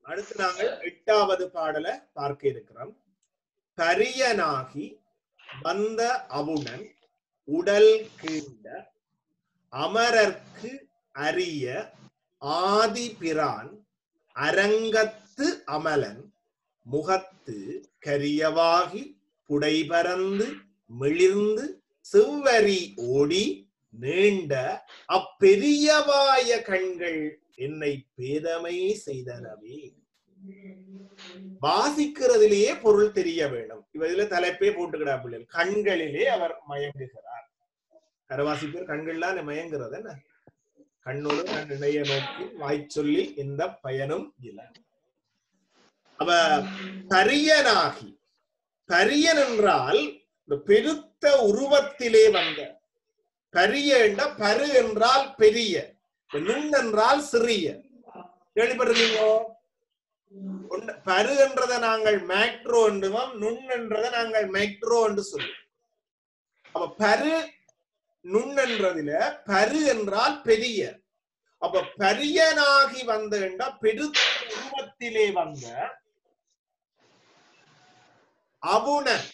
அடுத்து நாங்கள் 8வது பாடலை பார்க்க இருக்கிறோம். பரியனாகி வந்த அவுணன் உடல் கீண்ட அமரர்க்கு அரிய ஆதிபிரான் அரங்கத்து அமலன் முகத்து கரியவாகி புடைபரந்து மிளிர்ந்து செவ்வரி ஓடி நீண்ட அப்பெரியவாய கண்கள் என்னை பேதமை செய்தனவே. வாசிக்கிறதிலேயே பொருள் தெரிய வேண்டும். இதுல தலைப்பே போட்டுக்கிறார் பிள்ளைகள். கண்களிலே அவர் மயங்குகிறார். கரவாசிப்பேர் கண்கள்லாம் மயங்குறது என்ன? கண்ணோடு கண்ணினைய நோக்கி வாய்ச்சொல்லி இந்த பயனும் இல்லை. அவ பரியனாகி, பரியன் என்றால் பெருத்த உருவத்திலே வந்த, பரிய என்ற பரு என்றால் பெரிய, நுண் என்றால் சிறிய. கேள்விப்பட்டிருக்கீங்களோ? பரு என்றதை நாங்கள் மேக்ரோ என்றும் நுண் என்றதை நாங்கள் மைக்ரோ என்று சொல்லுவோம். அப்ப பரு நுண் என்றதுல பரு என்றால் பெரிய. அப்ப பரியனாகி வந்த என்ற பெருத்த உருவத்திலே வந்த அவுணன்.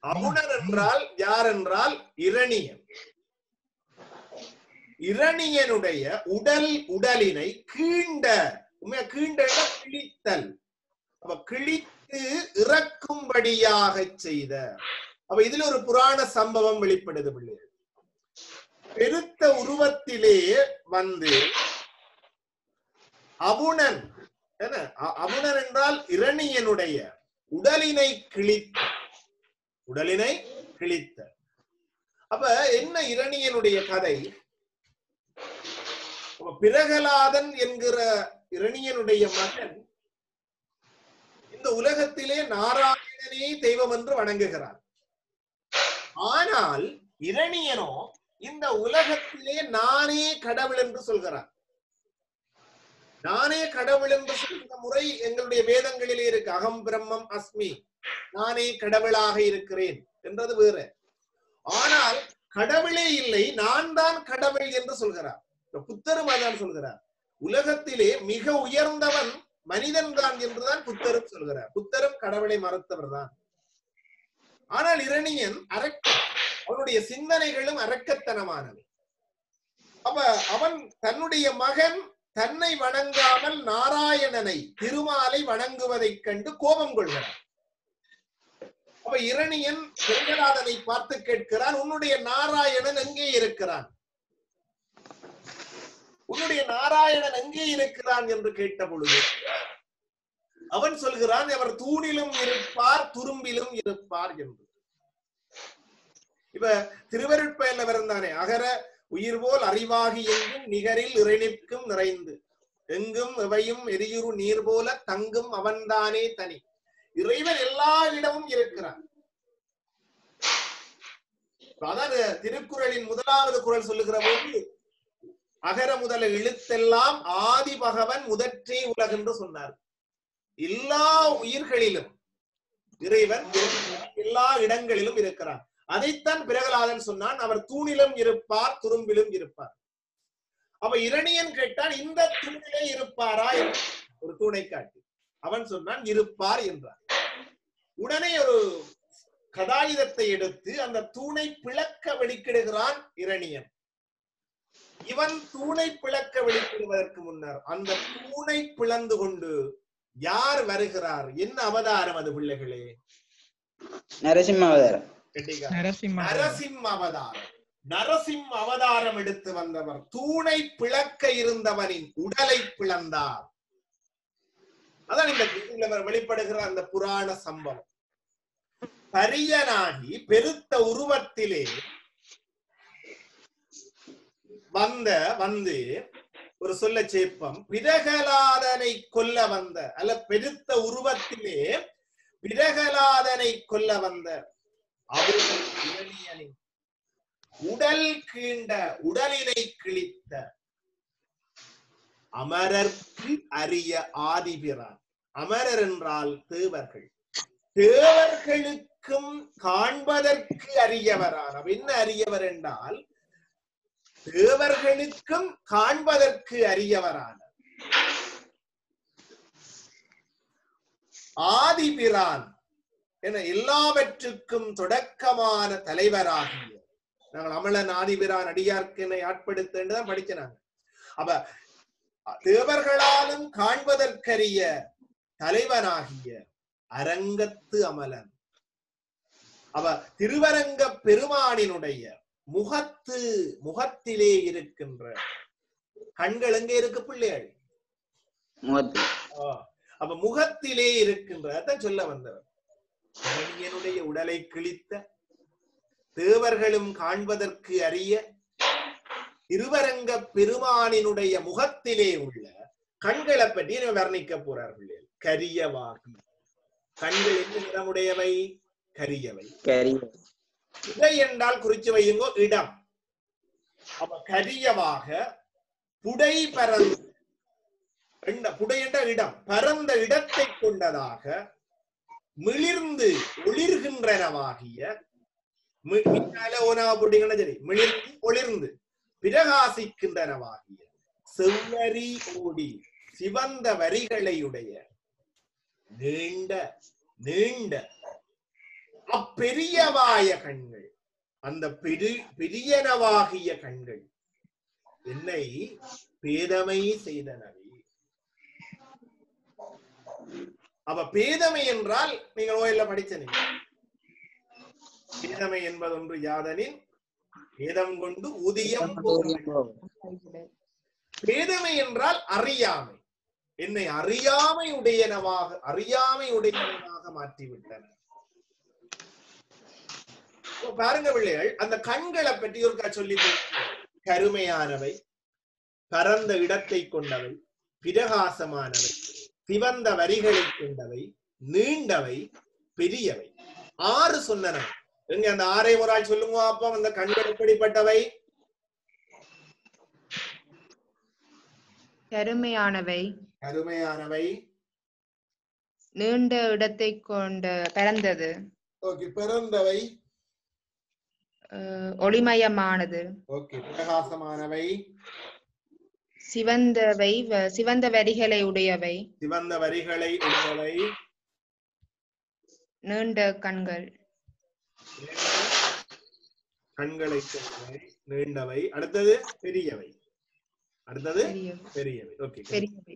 அவுணன் என்றால் யார் என்றால் இரணியன். இரணியனுடைய உடலினை கீண்ட, கீண்ட கிழித்தல், அப்ப கிழித்து இறக்கும்படியாக செய்த. அப்ப இதுல ஒரு புராண சம்பவம் வெளிப்படுது பிள்ளைகள். பெருத்த உருவத்திலே வந்து அவுணன், அவுணன் என்றால் இரணியனுடைய உடலினை கிழித்த, உடலினை கிழித்த. அப்ப என்ன இரணியனுடைய கதை? பிரகலாதன் என்கிற இரணியனுடைய மகன் இந்த உலகத்திலே நாராயணனே தெய்வம் என்று வணங்குகிறார். ஆனால் இரணியனோ இந்த உலகத்திலே நானே கடவுள் என்று சொல்கிறார். நானே கடவுள் என்று சொல்கிற முறை எங்களுடைய வேதங்களிலே இருக்கு. அகம் பிரம்மம் அஸ்மி, நானே கடவுளாக இருக்கிறேன் என்றது வேற. ஆனால் கடவுளே இல்லை, நான் தான் கடவுள் என்று சொல்கிறார். புத்தரும் அதான் சொல்கிறார். உலகத்திலே மிக உயர்ந்தவன் மனிதன் தான் என்றுதான் புத்தரும் சொல்கிறார். புத்தரும் கடவுளை மறுத்தவர் தான். ஆனால் இரணியன் அவனுடைய சிந்தனைகளும் அரக்கத்தனமானவை. அப்ப அவன் தன்னுடைய மகன் தன்னை வணங்காமல் நாராயணனை, திருமாலை வணங்குவதைக் கண்டு கோபம் கொள்கிறான். அப்ப இரணியன் பிரகலாதனை பார்த்து கேட்கிறான், உன்னுடைய நாராயணன் எங்கே இருக்கிறான்? உன்னுடைய நாராயணன் எங்கே இருக்கிறான் என்று கேட்ட பொழுது அவன் சொல்கிறான், அவர் தூணிலும் இருப்பார் துரும்பிலும் இருப்பார் என்று. இப்ப திருவருட்பயன்ல இருந்தானே, அகர உயிர் போல் அறிவாகி எங்கும் நிகரில் இறைநிற்கும் நிறைந்து எங்கும் எவையும் எரியுறு நீர் போல தங்கும் அவன்தானே தனி. இறைவன் எல்லா இடமும் இருக்கிறான். அதான் திருக்குறளின் 1வது குறள் சொல்லுகிற போது, அகர முதல எழுத்தெல்லாம் ஆதி பகவன் முதற்றே உலகென்று சொன்னார். எல்லா உயிர்களிலும் இறைவன் எல்லா இடங்களிலும் இருக்கிறான். அதைத்தான் பிரகலாதன் சொன்னான், அவர் தூணிலும் இருப்பார் துரும்பிலும் இருப்பார். அவ இரணியன் கேட்டான், இந்த தூணிலே இருப்பாரா என்று ஒரு தூணை காட்டி அவன் சொன்னான், இருப்பார் என்றார். உடனே ஒரு கதாயுதத்தை எடுத்து அந்த தூணை பிளக்க வெளிக்கிடுகிறான் இரணியன். இவன் தூணை பிளக்க வெளிக்கிடுவதற்கு முன்னர் அந்த தூணை பிளந்து கொண்டு யார் வருகிறார்? என்ன அவதாரம் அது பிள்ளைகளே? நரசிம்ம அவதாரம். நரசிம்ம அவதாரம். நரசிம்ம அவதாரம் எடுத்து வந்தவர் தூணை பிளக்க இருந்தவனின் உடலை பிளந்தார். அதான் இந்த வெளிப்படுகிற அந்த புராண சம்பவம். பரியனாகி பெருத்த உருவத்திலே வந்து ஒரு சொல்ல சேப்பம், பிரகலாதனை கொல்ல வந்த, அல்ல பெருத்த உருவத்திலே பிரகலாதனை கொல்ல வந்த இரணியனின் உடல் கீண்ட, உடலினை கிழித்த அமரர்க்கு அரிய ஆதிபிரான். அமரர் என்றால் தேவர்கள். தேவர்களுக்கும் காண்பதற்கு அரியவரான, என்ன அரியவர் என்றால் தேவர்களுக்கும் காண்பதற்கு அரியவரான ஆதிபிரான் என எல்லாவற்றுக்கும் தொடக்கமான தலைவராகிய நாங்கள் அமலன் ஆதிபிரான் அடியார்க்கினை ஆட்படுத்ததான் படிக்கிறாங்க. அப்ப தேவர்களாலும் காண்பதற்கரிய தலைவனாகிய அரங்கத்து அமலன் அவ திருவரங்க பெருமானினுடைய முகத்திலே இருக்கின்ற கண்கள் எங்க இருக்கு பிள்ளைகள்? அப்ப முகத்திலே இருக்கின்றதான் சொல்ல வந்தவர். என்னுடைய உடலை கிழித்த தேவர்களும் காண்பதற்கு அரிய திருவரங்க பெருமானினுடைய முகத்திலே உள்ள கண்களை பற்றி வர்ணிக்க போறார்கள். கரியவாகி கண்கள் என்ன நிறமுடையவை? கரியவை. இதை என்றால் குறிச்சு வையுங்கோ இடம். அப்ப கரியவாக புடை பரந்த புடை என்ற இடம் பரந்த இடத்தை கொண்டதாக மிளிர்ந்து ஒளிர்கின்றனவாகிய சரி மிளிர்ந்து ஒளிர்ந்து பிரகாசிக்கின்றனவாகிய செவ்வரி ஓடி சிவந்த வரிகளையுடைய நீண்ட நீண்ட அப்பெரியவாய கண்கள், அந்த பெரியனவாகிய கண்கள் என்னை பேதமை செய்தனவே. அப்ப பேதமை என்றால் நீங்கள் ஓயில படிச்சீங்க. பேதமை என்பது ஒன்று யாதனின் வேதம் கொண்டு ஊதியம். பேதமை என்றால் அறியாமை. என்னை அறியாமை உடையவனாக மாற்றிவிட்டன. பாருங்க பிள்ளைகள், அந்த கண்களை பற்றி ஒரு சொல்லி கருமையானவை, பரந்த இடத்தை கொண்டவை, பிரகாசமானவை, சிவந்த வரிகளை கொண்டவை, நீண்டவை, பெரியவை. 6 சொன்னன. எங்க அந்த 6ஐ ஒரு ஆள் சொல்லுங்க அப்போ. அந்த கண்கள் எப்படிப்பட்டவை? கருமையானவை, கருமையானவை, நீண்ட இடத்தை கொண்ட பரந்தது, பிறந்தவை, ஒளிமயமானது, பிரகாசமானவை, சிவந்தவை, சிவந்த வரிகளை உடையவை, சிவந்த வரிகளை உடையவை, நீண்ட கண்கள், கண்களை கொண்டவை, நீண்டவை. அடுத்தது பெரியவை. அடுத்தது பெரியவை. ஓகே, பெரியவை.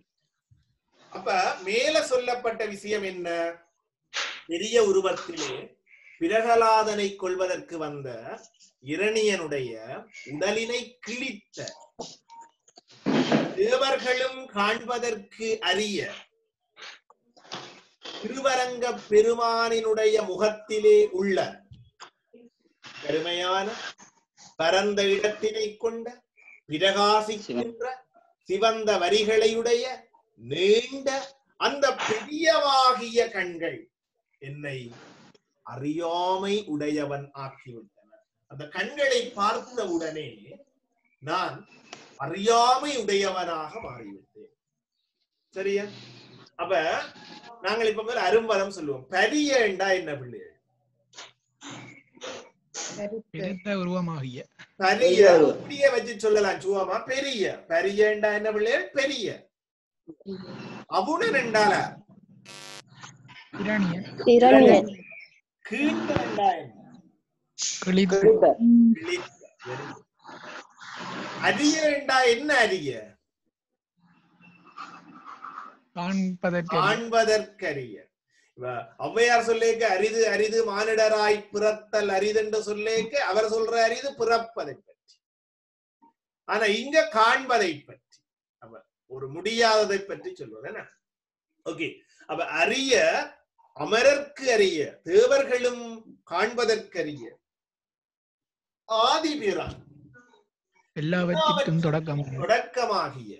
அப்ப மேல சொல்லப்பட்ட விஷயம் என்ன? பெரிய உருவத்திலே பிரகலாதனை கொள்வதற்கு வந்த இரணியனுடைய உடலினை கிழித்த தேவர்களும் காண்பதற்கு அரிய திருவரங்க பெருமானினுடைய முகத்திலே உள்ள கருமையான பரந்த இடத்தினை கொண்ட பிரகாசிக்கின்ற சிவந்த வரிகளையுடைய நீண்ட அந்த பெரியவாகிய கண்கள் என்னை அறியாமை உடையவன் ஆக்கிவிட்டன. அந்த கண்களை பார்த்த உடனே நான் அறியாமை உடையவனாக மாறிவிட்டேன். சரியா? அப்ப நாங்கள் இப்ப மேல அரும்பதம் சொல்லுவோம். பெரிய என்றா என்ன பிள்ளைகள்? உருவமாகிய பெரிய அப்படியே வச்சு சொல்லலாம். சுவமா பெரிய பெரிய என்றா என்ன பிள்ளைகள்? பெரிய. அவுணன் என்றால கீண்ட என்றா என்ன? அரிய என்றா என்ன? அரிய காண்பதற்கரிய. ஔவையார் சொல்லேக்க அரிது அரிது மானிடராய் பிறத்தல் அரிதென்று சொல்லேக்க அவர் சொல்ற அரிது பிறப்பதை பற்றி. ஆனா இங்க காண்பதை பற்றி, ஒரு முடியாததை பற்றி சொல்வது. ஓகே, அப்ப அரிய அமரர்க்கு அரிய தேவர்களும் காண்பதற்கரிய ஆதிபிரான் எல்லாவற்றிற்கும் தொடக்கமாகிய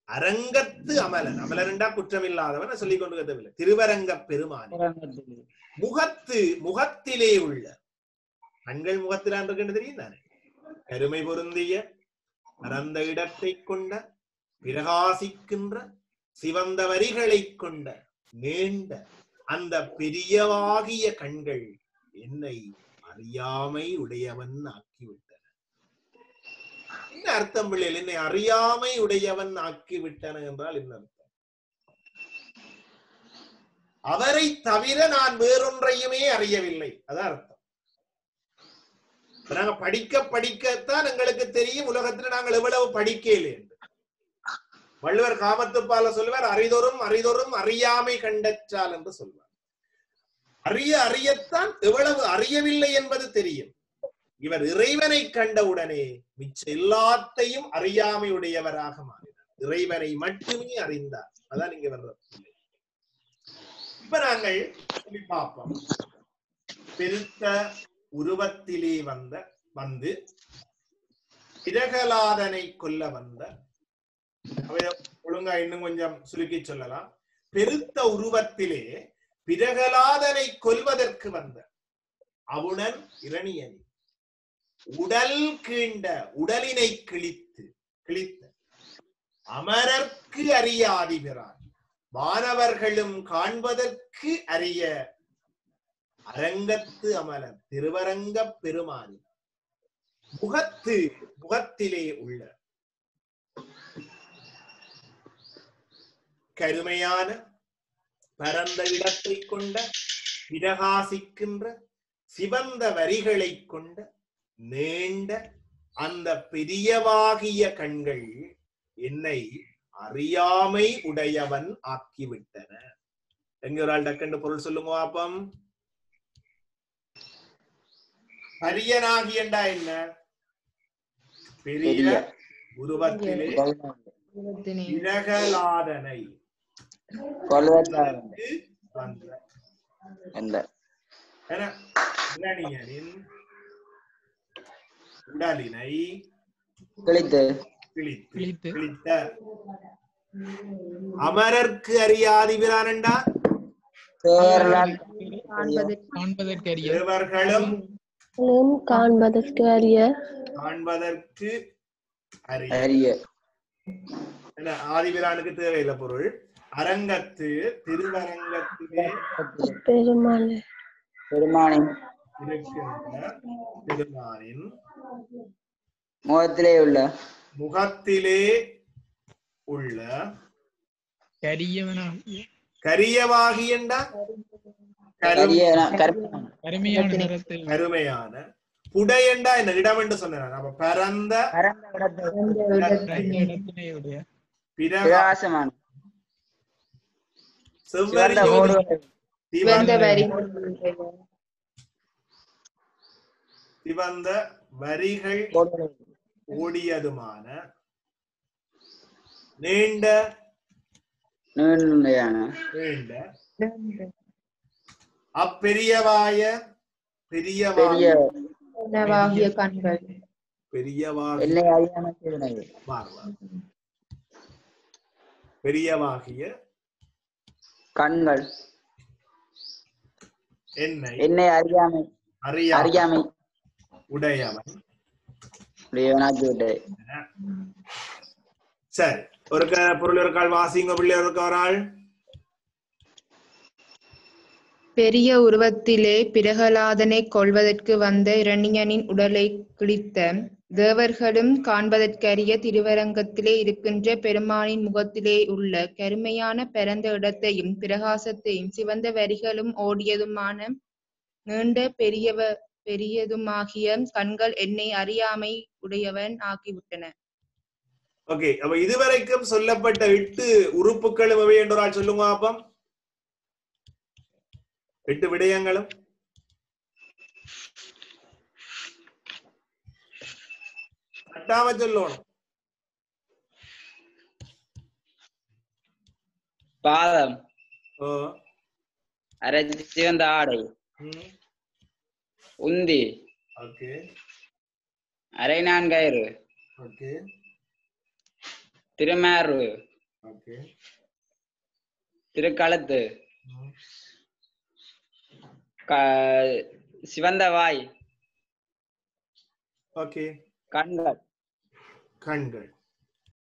அரங்கத்து அமலன். அமலன் என்றா குற்றமில்லாதவன் சொல்லிக் கொண்டு கதவில்லை. திருவரங்க பெருமான் முகத்திலே உள்ள கண்கள் முகத்திலான் இருக்குன்னு தெரியும் தானே. கருமை பொருந்திய பரந்த இடத்தை கொண்ட பிரகாசிக்கின்ற சிவந்த வரிகளை கொண்ட நீண்ட அந்த பெரியவாகிய கண்கள் என்னை அறியாமை உடையவன் ஆக்கிவிட்டன. என்ன அர்த்தம் பிள்ளைகள்? என்னை அறியாமை உடையவன் ஆக்கிவிட்டன என்றால் என்ன அர்த்தம்? அவரை தவிர நான் வேறொன்றையுமே அறியவில்லை. அதான் அர்த்தம். நாங்க படிக்கத்தான் எங்களுக்கு தெரியும் உலகத்துல நாங்கள் எவ்வளவு படிக்கல என்று. வள்ளுவர் காமத்துப்பால சொல்லுவார், அறிதொரும் அறியாமை கண்டற்றால் என்று சொல்வார். அறியத்தான் எவ்வளவு அறியவில்லை என்பது தெரியும். இவர் இறைவனை கண்டவுடனே மிச்ச எல்லாத்தையும் அறியாமையுடையவராக மாறினார். இறைவனை மட்டுமே அறிந்தார். அதான் இங்க வர்றது. இப்ப நாங்கள் சொல்லி பார்ப்போம். பெருத்த உருவத்திலே வந்து பிரகலாதனை கொல்ல வந்த, ஒழுங்கா இன்னும் கொஞ்சம் சுருக்கி சொல்லலாம். பெருத்த உருவத்திலே பிரகலாதனை கொல்வதற்கு வந்த அவுணன் இரணியன் உடல் கீண்ட, உடலினை கிழித்த அமரர்க்கு அறிய ஆதிபிரான், வானவர்களும் காண்பதற்கு அறிய அரங்கத்து அமலர் திருவரங்க பெருமானி முகத்திலே உள்ள கருமையான பரந்த இடத்தை கொண்ட பிரகாசிக்கின்ற சிவந்த வரிகளை கொண்ட நீண்ட அந்த பெரியவாகிய கண்கள் என்னை அறியாமை உடையவன் ஆக்கிவிட்டன. எங்க ஒரு ஆள் டக்கண்டு பொருள் சொல்லுங்க பாப்பம். பரியனாகியண்டா என்ன? பெரிய உருவத்திலே பிரகலாதனை உடலினை கிழித்த அமரர்க்கு அறியாதிபிரானண்டா தேவர்களும் காண்பதற்கு அறிய. ஆதிபிரானுக்கு தேவையில்லை பொருள். அரங்கத்து திருவரங்கத்திலே பெருமானின் முகத்திலே உள்ள கரியவாகியண்டா கருமையான புடையண்டா என்ன இடம் என்று சொன்னார். அப்ப பரந்த பிரகாசமான சிவந்த வரிகள் ஓடியதுமான நீண்ட அப்பெரியவாய பெரியவாகிய கண்கள் பெரியவாகிய கண்கள் என்னை அறியாமை உடையவன். சரி, ஒரு பொருள் ஒரு கால் வாசிங்க பிள்ளையர் இருக்காள். பெரிய உருவத்திலே பிரகலாதனை கொல்வதற்கு வந்த இரணியனின் உடலை கிழித்த தேவர்களும் காண்பதற்கரிய திருவரங்கத்திலே இருக்கின்ற பெருமானின் முகத்திலே உள்ள கருமையான பரந்த இடத்தையும் பிரகாசத்தையும் சிவந்த வரிகளும் ஓடியதுமான நீண்ட பெரியதுமாகிய கண்கள் என்னை அறியாமை உடையவன் ஆக்கிவிட்டன. ஓகே, அப்ப இதுவரைக்கும் சொல்லப்பட்ட 8 உறுப்புகளும் எவை என்றால் சொல்லுங்க அப்பம். 8 விடயங்களும் கட்டாம சொல்லணும். பாதம், அரைச்சி சிவந்த ஆடை, உந்தி, ஓகே, அரை நான்கயிறு, ஓகே, திருமாறு, ஓகே, திருக்கழுத்து, சிவந்த வாய், ஓகே, கண்கள்.